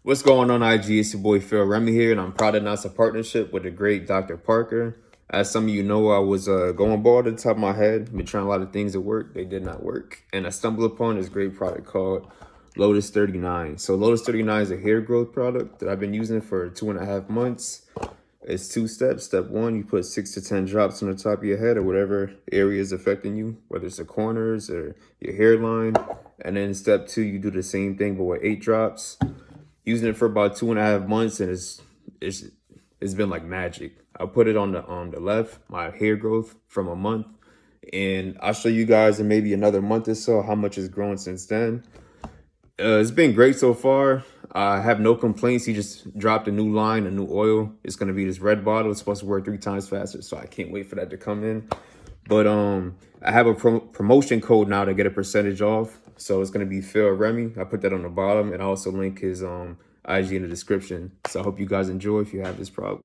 What's going on, IG? It's your boy Phil Remy here, and I'm proud to announce a partnership with the great Dr. Parker. As some of you know, I was going bald at the top of my head. Been trying a lot of things at work. They did not work. And I stumbled upon this great product called Lotus39. So Lotus39 is a hair growth product that I've been using for 2.5 months. It's 2 steps. Step 1, you put 6 to 10 drops on the top of your head or whatever area is affecting you, whether it's the corners or your hairline. And then step 2, you do the same thing, but with 8 drops. Using it for about 2.5 months, and it's been like magic. I put it on the left, my hair growth from a month, and I'll show you guys in maybe another month or so how much has grown since then. It's been great so far. I have no complaints. He just dropped a new line, a new oil. It's gonna be this red bottle. It's supposed to work 3 times faster, so I can't wait for that to come in. But I have a promotion code now to get a percentage off. So it's gonna be Phil Remy. I put that on the bottom, and I also link his IG in the description. So I hope you guys enjoy if you have this problem.